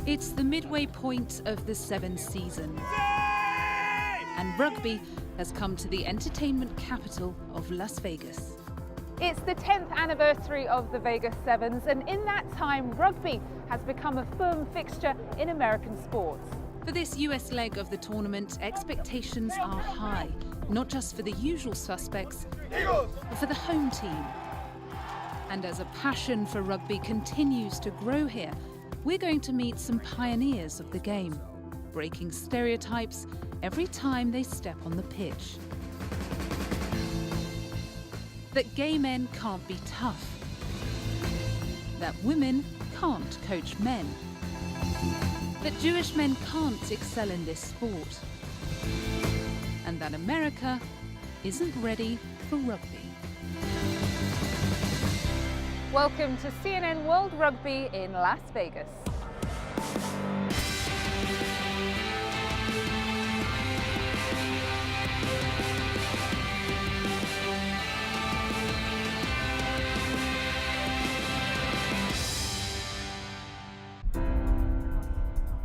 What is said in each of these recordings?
It's the midway point of the seventh season, and rugby has come to the entertainment capital of Las Vegas. It's the 10th anniversary of the Vegas Sevens, and in that time, rugby has become a firm fixture in American sports. For this US leg of the tournament, expectations are high, not just for the usual suspects, but for the home team. And as a passion for rugby continues to grow here, we're going to meet some pioneers of the game, breaking stereotypes every time they step on the pitch. That gay men can't be tough. That women can't coach men. That Jewish men can't excel in this sport. And that America isn't ready for rugby. Welcome to CNN World Rugby in Las Vegas.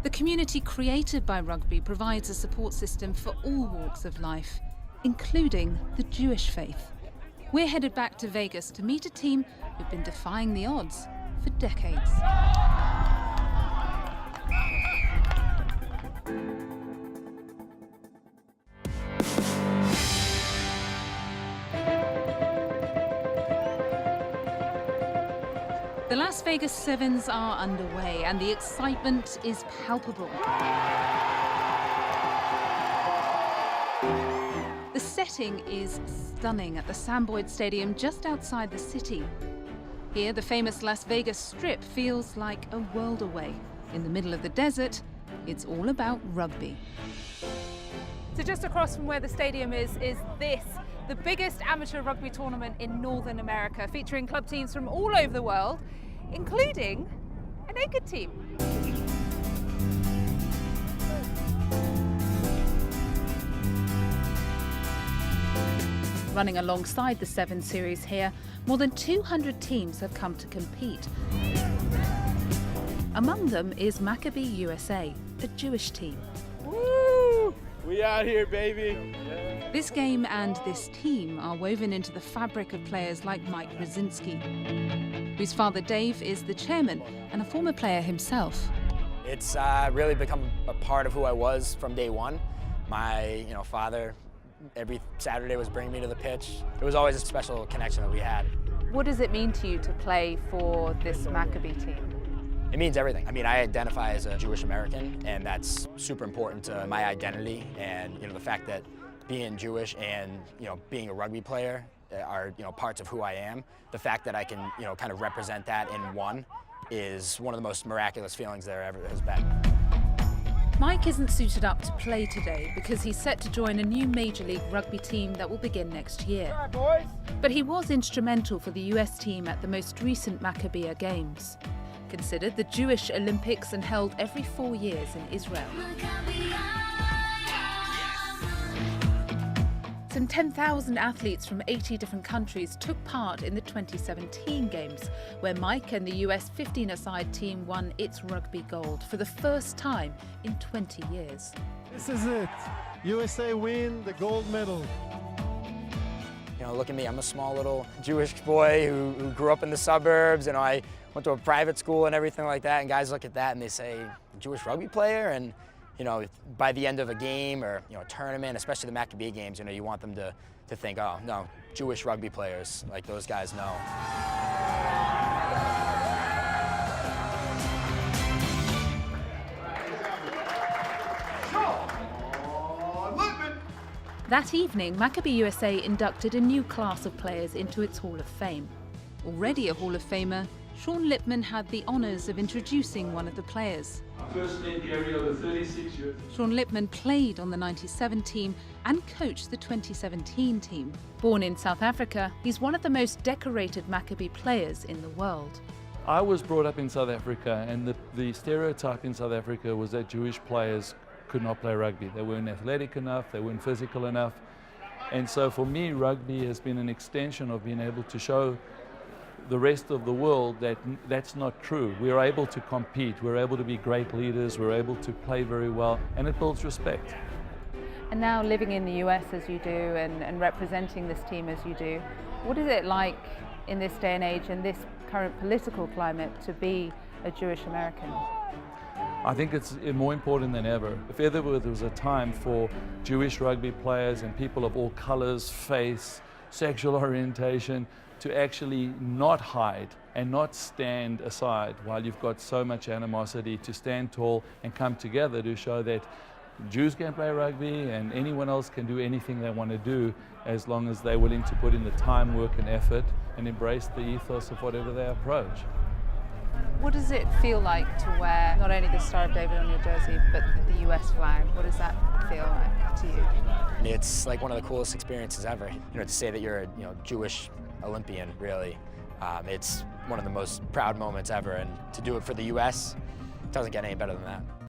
The community created by rugby provides a support system for all walks of life, including the Jewish faith. We're headed back to Vegas to meet a team who've been defying the odds for decades. The Las Vegas Sevens are underway and the excitement is palpable. The setting is stunning at the Boyd Stadium just outside the city. Here, the famous Las Vegas Strip feels like a world away. In the middle of the desert, it's all about rugby. So just across from where the stadium is this, the biggest amateur rugby tournament in Northern America, featuring club teams from all over the world, including a naked team. Running alongside the Seven Series here, more than 200 teams have come to compete. Among them is Maccabi USA, a Jewish team. Woo! We out here, baby! This game and this team are woven into the fabric of players like Mike Brzezinski, whose father Dave is the chairman and a former player himself. It's really become a part of who I was from day one. My father, every Saturday, was bringing me to the pitch. It was always a special connection that we had. What does it mean to you to play for this Maccabi team? It means everything. I mean, I identify as a Jewish American, and that's super important to my identity. And the fact that being Jewish and being a rugby player are parts of who I am. The fact that I can kind of represent that in one is one of the most miraculous feelings there ever has been. Mike isn't suited up to play today because he's set to join a new Major League Rugby team that will begin next year. All right, boys. But he was instrumental for the US team at the most recent Maccabi Games, considered the Jewish Olympics and held every 4 years in Israel. Some 10,000 athletes from 80 different countries took part in the 2017 Games, where Mike and the US 15-a-side team won its rugby gold for the first time in 20 years. This is it. USA win the gold medal. Look at me, I'm a small little Jewish boy who grew up in the suburbs, and I went to a private school and everything like that, and guys look at that and they say, Jewish rugby player? And by the end of a game or a tournament, especially the Maccabi games, you want them to think, oh no, Jewish rugby players, like those guys know. That evening, Maccabi USA inducted a new class of players into its Hall of Fame. Already a Hall of Famer, Sean Lippman had the honours of introducing one of the players. First name Gary, over 36 years. Sean Lippman played on the 97 team and coached the 2017 team. Born in South Africa, he's one of the most decorated Maccabi players in the world. I was brought up in South Africa, and the stereotype in South Africa was that Jewish players could not play rugby. They weren't athletic enough, they weren't physical enough. And so for me, rugby has been an extension of being able to show the rest of the world that that's not true. We're able to compete, we're able to be great leaders, we're able to play very well, and it builds respect. And now living in the US as you do and representing this team as you do, what is it like in this day and age, in this current political climate, to be a Jewish American? I think it's more important than ever. If ever there was a time for Jewish rugby players and people of all colors, faiths, sexual orientation to actually not hide and not stand aside while you've got so much animosity, to stand tall and come together to show that Jews can play rugby and anyone else can do anything they want to do as long as they're willing to put in the time, work and effort and embrace the ethos of whatever they approach. What does it feel like to wear not only the Star of David on your jersey, but the US flag? What does that feel like to you? It's like one of the coolest experiences ever. To say that you're a Jewish Olympian, really. It's one of the most proud moments ever, and to do it for the US, it doesn't get any better than that.